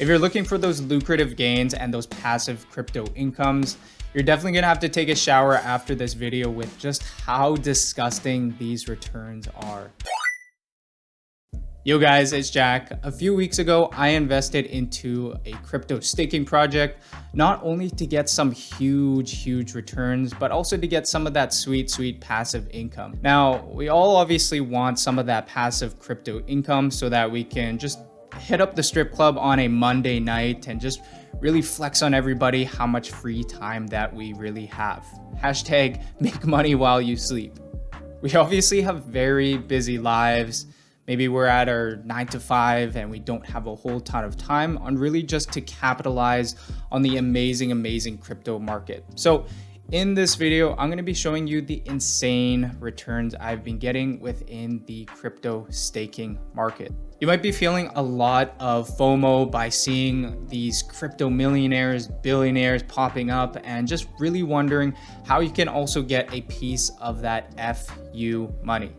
If you're looking for those lucrative gains and those passive crypto incomes, you're definitely gonna have to take a shower after this video with just how disgusting these returns are. Yo guys, it's Jack. A few weeks ago, I invested into a crypto staking project, not only to get some huge returns, but also to get some of that sweet passive income. Now, we all obviously want some of that passive crypto income so that we can just hit up the strip club on a Monday night and just really flex on everybody how much free time that we really have. Hashtag make money while you sleep. We obviously have very busy lives. Maybe we're at our 9 to 5 and we don't have a whole ton of time on really just to capitalize on the amazing crypto market. So in this video, I'm going to be showing you the insane returns I've been getting within the crypto staking market. You might be feeling a lot of FOMO by seeing these crypto millionaires, billionaires popping up and just really wondering how you can also get a piece of that FU money.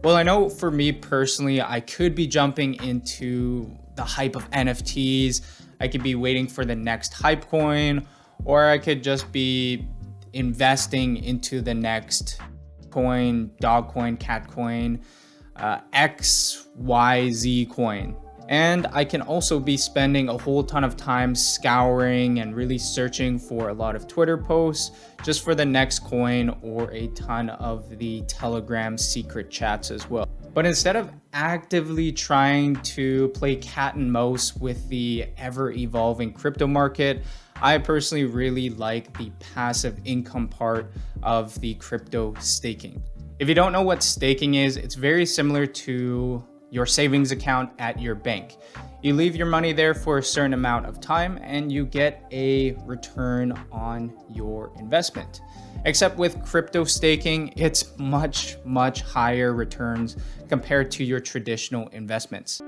Well, I know for me personally, I could be jumping into the hype of NFTs. I could be waiting for the next hype coin, or I could just be investing into the next coin, dog coin, cat coin, XYZ coin. And I can also be spending a whole ton of time scouring and really searching for a lot of Twitter posts just for the next coin, or a ton of the Telegram secret chats as well. But instead of actively trying to play cat and mouse with the ever evolving crypto market, I personally really like the passive income part of the crypto staking. If you don't know what staking is, it's very similar to your savings account at your bank. You leave your money there for a certain amount of time and you get a return on your investment. Except with crypto staking, it's much higher returns compared to your traditional investments.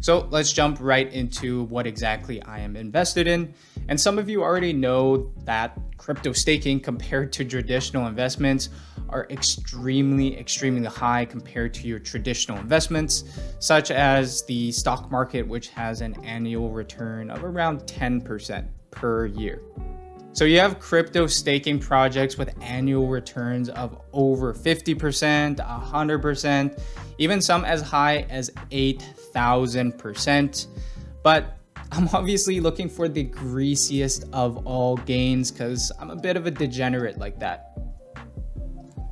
So let's jump right into what exactly I am invested in. And some of you already know that crypto staking compared to traditional investments are extremely high compared to your traditional investments, such as the stock market, which has an annual return of around 10% per year. So you have crypto staking projects with annual returns of over 50%, 100%, even some as high as 8,000%. But I'm obviously looking for the greasiest of all gains because I'm a bit of a degenerate like that.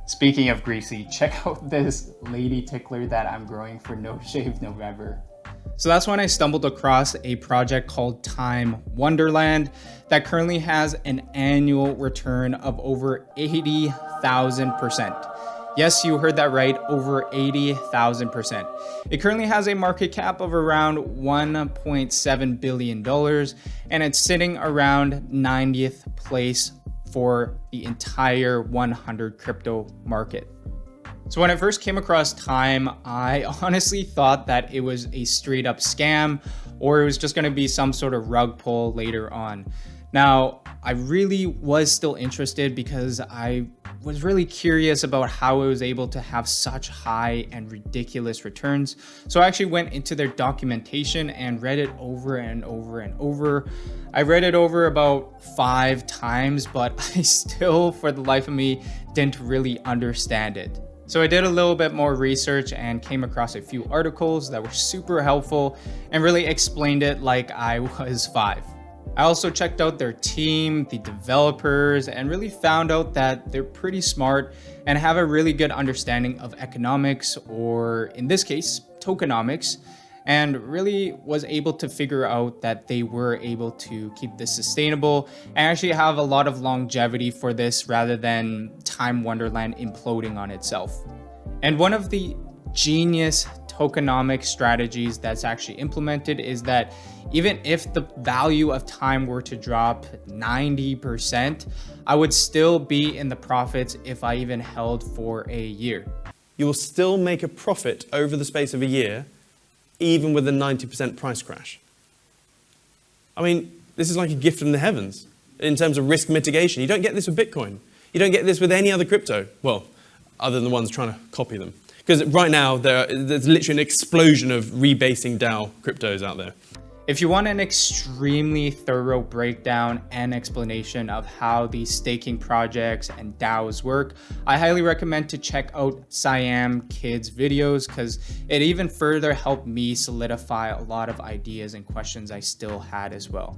Speaking of greasy, check out this lady tickler that I'm growing for No Shave November. So that's when I stumbled across a project called Wonderland that currently has an annual return of over 80,000%. Yes, you heard that right, over 80,000%. It currently has a market cap of around $1.7 billion, and it's sitting around 90th place for the entire 100 crypto market. So when I first came across I honestly thought that it was a straight up scam, or it was just gonna be some sort of rug pull later on. Now, I really was still interested because I was really curious about how it was able to have such high and ridiculous returns. So I actually went into their documentation and read it over and over. I read it over about 5 times, but I still, for the life of me, didn't really understand it. So I did a little bit more research and came across a few articles that were super helpful and really explained it like I was 5. I also checked out their team, the developers, and really found out that they're pretty smart and have a really good understanding of economics, or in this case, tokenomics, and really was able to figure out that they were able to keep this sustainable and actually have a lot of longevity for this rather than Wonderland imploding on itself. And one of the genius tokenomics strategies that's actually implemented is that even if the value of time were to drop 90%, I would still be in the profits if I even held for a year. You will still make a profit over the space of a year, even with a 90% price crash. I mean, this is like a gift from the heavens in terms of risk mitigation. You don't get this with Bitcoin. You don't get this with any other crypto. Well, other than the ones trying to copy them. Because right now, there's literally an explosion of rebasing DAO cryptos out there. If you want an extremely thorough breakdown and explanation of how these staking projects and DAOs work, I highly recommend to check out Siam Kid's videos, because it even further helped me solidify a lot of ideas and questions I still had as well.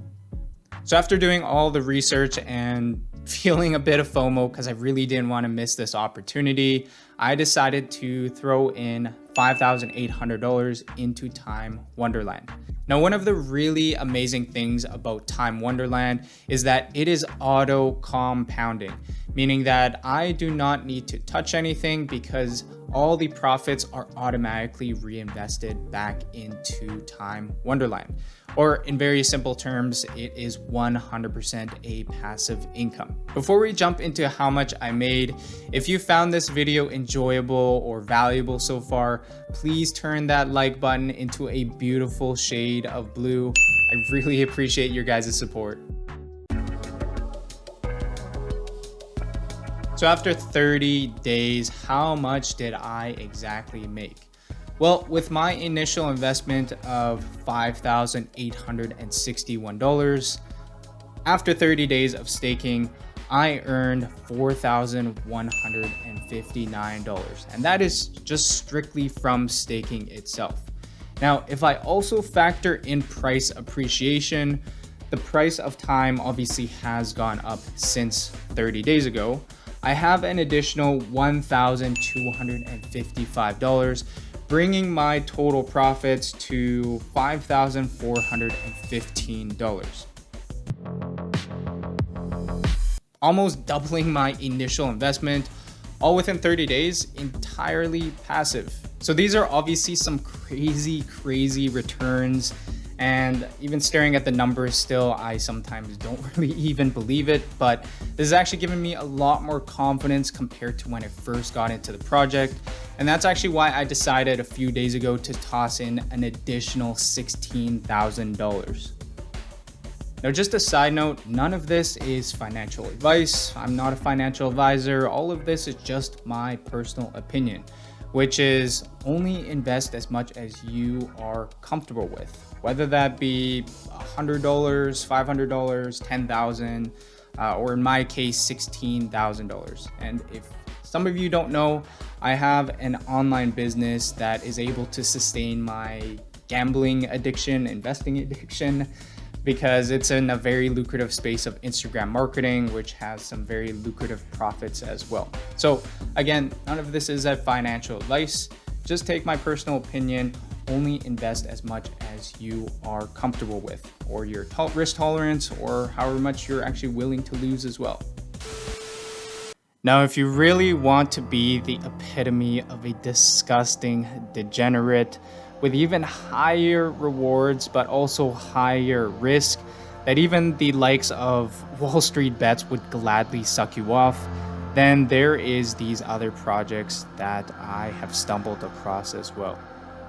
So after doing all the research and feeling a bit of FOMO because I really didn't want to miss this opportunity, I decided to throw in $5,800 into Time Wonderland. Now, one of the really amazing things about Time Wonderland is that it is auto compounding, meaning that I do not need to touch anything because all the profits are automatically reinvested back into Time Wonderland. Or in very simple terms, it is 100% a passive income. Before we jump into how much I made, if you found this video enjoyable or valuable so far, please turn that like button into a beautiful shade of blue. I really appreciate your guys' support. So after 30 days, how much did I exactly make? Well, with my initial investment of $5,861, after 30 days of staking, I earned $4,159, and that is just strictly from staking itself. Now, if I also factor in price appreciation, the price of Time obviously has gone up since 30 days ago. I have an additional $1,255, bringing my total profits to $5,415. Almost doubling my initial investment, all within 30 days, entirely passive. So these are obviously some crazy returns, and even staring at the numbers still, I sometimes don't really even believe it, but this has actually given me a lot more confidence compared to when I first got into the project. And that's actually why I decided a few days ago to toss in an additional $16,000. Now, just a side note, none of this is financial advice. I'm not a financial advisor. All of this is just my personal opinion, which is only invest as much as you are comfortable with, whether that be $100, $500, $10,000, or in my case, $16,000. And if some of you don't know, I have an online business that is able to sustain my gambling addiction, investing addiction, because it's in a very lucrative space of Instagram marketing, which has some very lucrative profits as well. So again, none of this is a financial advice. Just take my personal opinion. Only invest as much as you are comfortable with, or your risk tolerance, or however much you're actually willing to lose as well. Now, if you really want to be the epitome of a disgusting degenerate with even higher rewards, but also higher risk, that even the likes of Wall Street Bets would gladly suck you off, then there is these other projects that I have stumbled across as well.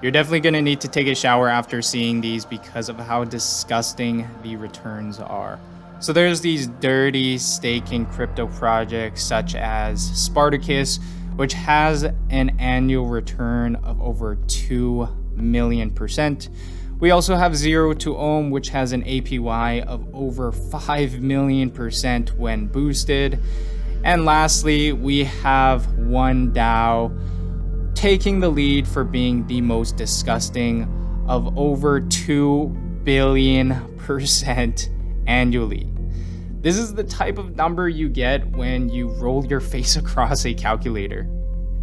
You're definitely going to need to take a shower after seeing these because of how disgusting the returns are. So there's these dirty staking crypto projects such as Spartacus, which has an annual return of over 2 million%. We also have 0 to Ohm, which has an APY of over 5 million% when boosted. And lastly, we have one DAO taking the lead for being the most disgusting of over 2 billion% annually. This is the type of number you get when you roll your face across a calculator.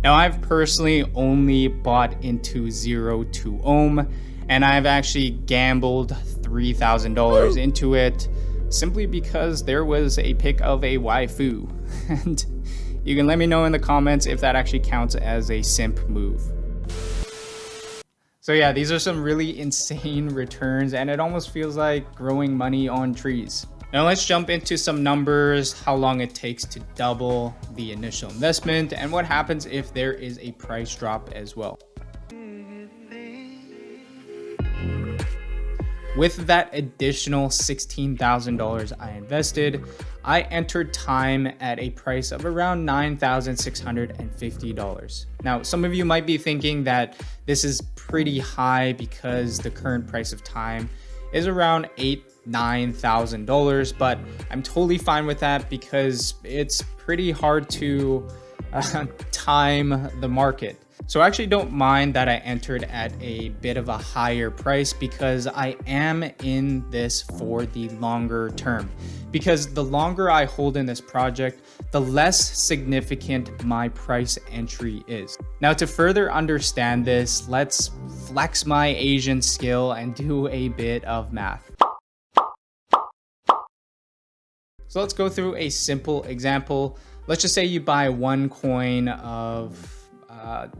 Now, I've personally only bought into 0 to Ohm, and I've actually gambled $3,000 into it simply because there was a pic of a waifu. And you can let me know in the comments if that actually counts as a simp move. So yeah, these are some really insane returns, and it almost feels like growing money on trees. Now let's jump into some numbers, how long it takes to double the initial investment, and what happens if there is a price drop as well. with that additional $16,000 I invested, I entered time at a price of around $9,650. Now, some of you might be thinking that this is pretty high because the current price of time is around $9,000, but I'm totally fine with that because it's pretty hard to time the market. So I actually don't mind that I entered at a bit of a higher price because I am in this for the longer term. Because the longer I hold in this project, the less significant my price entry is. Now, to further understand this, let's flex my Asian skill and do a bit of math. So let's go through a simple example. Let's just say you buy one coin of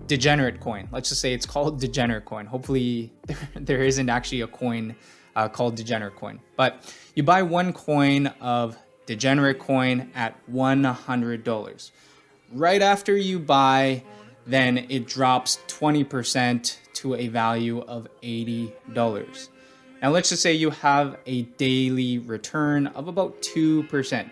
degenerate coin. Let's just say it's called degenerate coin. Hopefully there isn't actually a coin called degenerate coin, but you buy one coin of degenerate coin at $100. Right after you buy, then it drops 20% to a value of $80. Now let's just say you have a daily return of about 2%.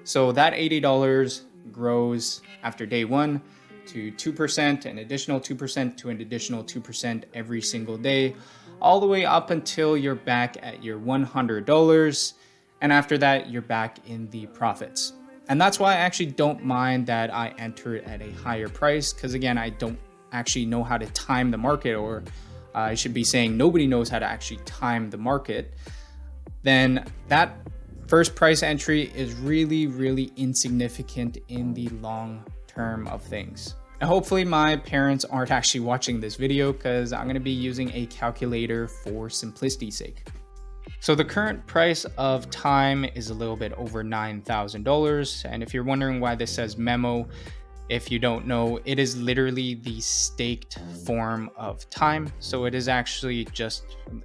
So that $80 grows after day one to 2%, an additional 2% to an additional 2% every single day, all the way up until you're back at your $100. And after that, you're back in the profits. And that's why I actually don't mind that I entered at a higher price, because again, I don't actually know how to time the market, or I should be saying nobody knows how to actually time the market. Then that first price entry is really, really insignificant in the long term of things. And hopefully my parents aren't actually watching this video because I'm going to be using a calculator for simplicity's sake. So the current price of time is a little bit over $9,000. And if you're wondering why this says memo, if you don't know, it is literally the staked form of time. So it is actually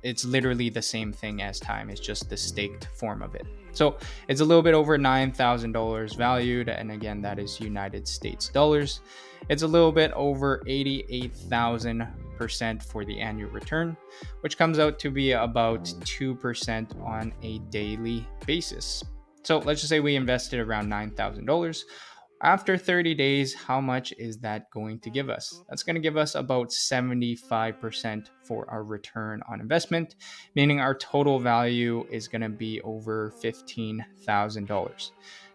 it's literally the same thing as time. It's just the staked form of it. So it's a little bit over $9,000 valued. And again, that is United States dollars. It's a little bit over 88,000% for the annual return, which comes out to be about 2% on a daily basis. So let's just say we invested around $9,000. After 30 days, how much is that going to give us? That's going to give us about 75% for our return on investment, meaning our total value is going to be over $15,000.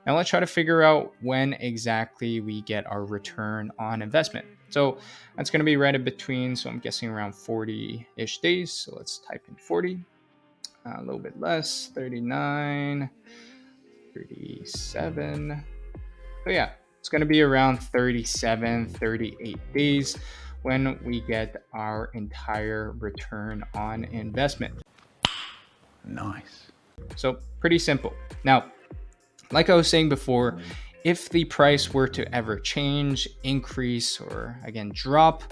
Now let's try to figure out when exactly we get our return on investment. So that's going to be right in between. So I'm guessing around 40-ish days. So let's type in 40, a little bit less, 39, 37. So yeah, it's going to be around 37, 38 days when we get our entire return on investment. Nice. So pretty simple. Now, like I was saying before, if the price were to ever change, increase, or again, drop,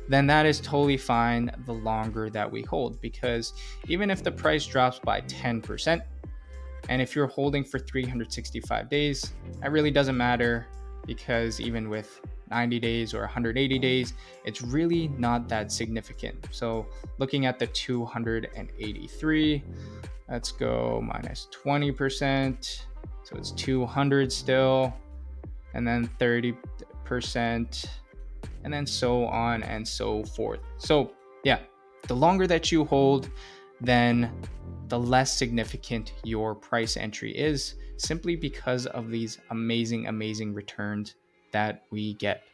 then that is totally fine the longer that we hold, because even if the price drops by 10%, and if you're holding for 365 days, that really doesn't matter, because even with 90 days or 180 days, it's really not that significant. So looking at the 283, let's go minus 20%. So it's 200 still, and then 30%, and then so on and so forth. So yeah, the longer that you hold, then the less significant your price entry is, simply because of these amazing returns that we get.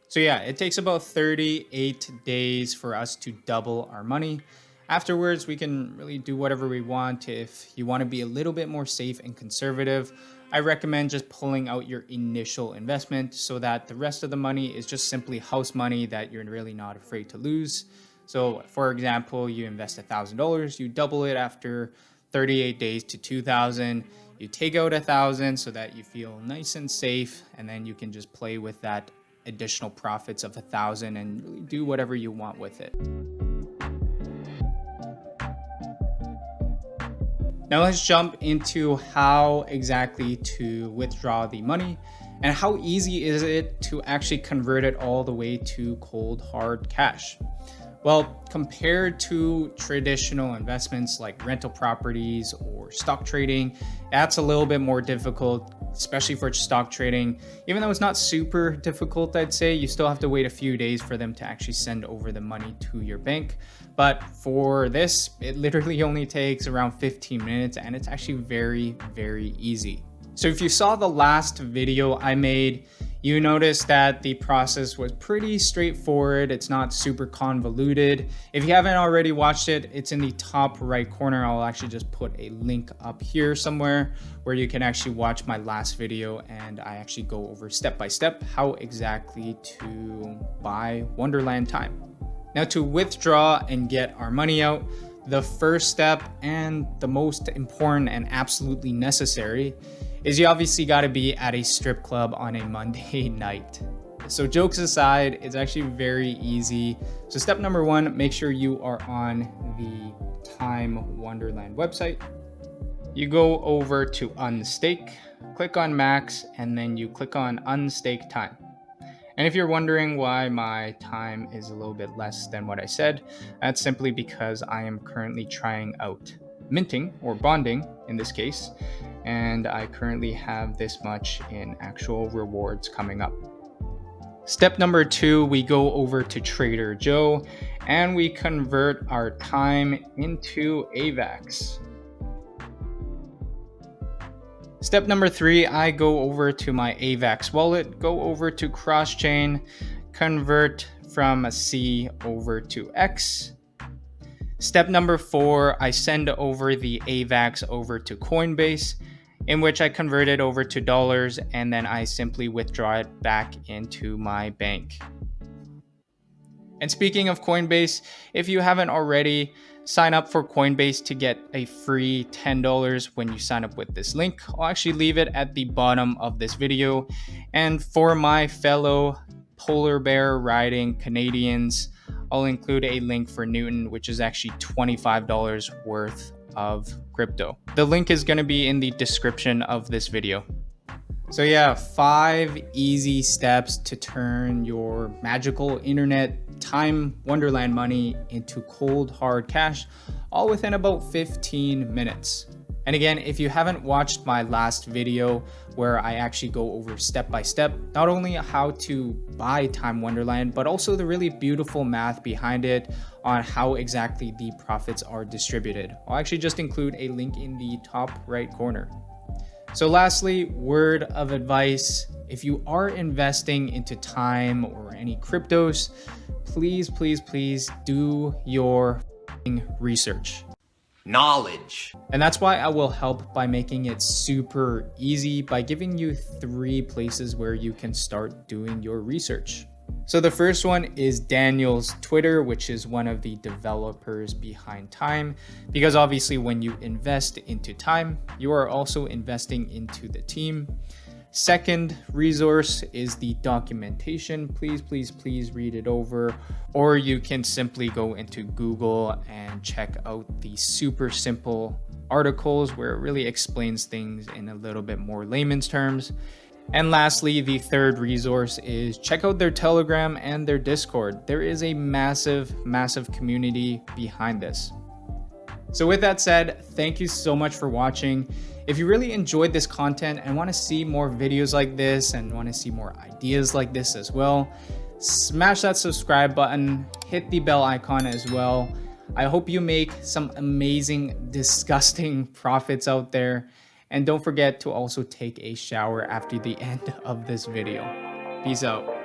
So yeah, it takes about 38 days for us to double our money. Afterwards, we can really do whatever we want. If you want to be a little bit more safe and conservative, I recommend just pulling out your initial investment so that the rest of the money is just simply house money that you're really not afraid to lose. So for example, you invest $1,000, you double it after 38 days to 2,000. You take out 1,000 so that you feel nice and safe, and then you can just play with that additional profits of 1,000 and really do whatever you want with it. Now let's jump into how exactly to withdraw the money and how easy is it to actually convert it all the way to cold hard cash. Well, compared to traditional investments like rental properties or stock trading, that's a little bit more difficult, especially for stock trading. Even though it's not super difficult, I'd say, you still have to wait a few days for them to actually send over the money to your bank. But for this, it literally only takes around 15 minutes and it's actually very, very easy. So if you saw the last video I made, you noticed that the process was pretty straightforward. It's not super convoluted. If you haven't already watched it, it's in the top right corner. I'll actually just put a link up here somewhere where you can actually watch my last video, and I actually go over step by step how exactly to buy Wonderland time. Now, to withdraw and get our money out, the first step and the most important and absolutely necessary is you obviously got to be at a strip club on a Monday night. So jokes aside, it's actually very easy. So step number one, make sure you are on the Time Wonderland website. You go over to Unstake, click on Max, and then you click on Unstake Time. And if you're wondering why my time is a little bit less than what I said, that's simply because I am currently trying out minting, or bonding in this case, and I currently have this much in actual rewards coming up. Step number two, we go over to Trader Joe and we convert our time into AVAX. Step number three, I go over to my AVAX wallet, go over to cross-chain, convert from C over to X. Step number four, I send over the AVAX over to Coinbase, in which I convert it over to dollars, and then I simply withdraw it back into my bank. And speaking of Coinbase, if you haven't already, sign up for Coinbase to get a free $10 when you sign up with this link. I'll actually leave it at the bottom of this video. And for my fellow polar bear riding Canadians, I'll include a link for Newton, which is actually $25 worth of crypto. The link is going to be in the description of this video. So yeah, 5 easy steps to turn your magical internet time Wonderland money into cold hard cash, all within about 15 minutes. And again, if you haven't watched my last video where I actually go over step by step, not only how to buy Time Wonderland, but also the really beautiful math behind it on how exactly the profits are distributed, I'll actually just include a link in the top right corner. So lastly, word of advice, if you are investing into time or any cryptos, please, please, please do your research. Knowledge. And that's why I will help by making it super easy by giving you 3 places where you can start doing your research. So the first one is Daniel's Twitter, which is one of the developers behind Time, because obviously when you invest into Time, you are also investing into the team. Second resource is the documentation. Please, please, please read it over, or you can simply go into Google and check out the super simple articles where it really explains things in a little bit more layman's terms. And lastly, the third resource is check out their Telegram and their Discord. There is a massive, massive community behind this. So with that said, thank you so much for watching. If you really enjoyed this content and want to see more videos like this and want to see more ideas like this as well, smash that subscribe button, hit the bell icon as well. I hope you make some amazing, disgusting profits out there. And don't forget to also take a shower after the end of this video. Peace out.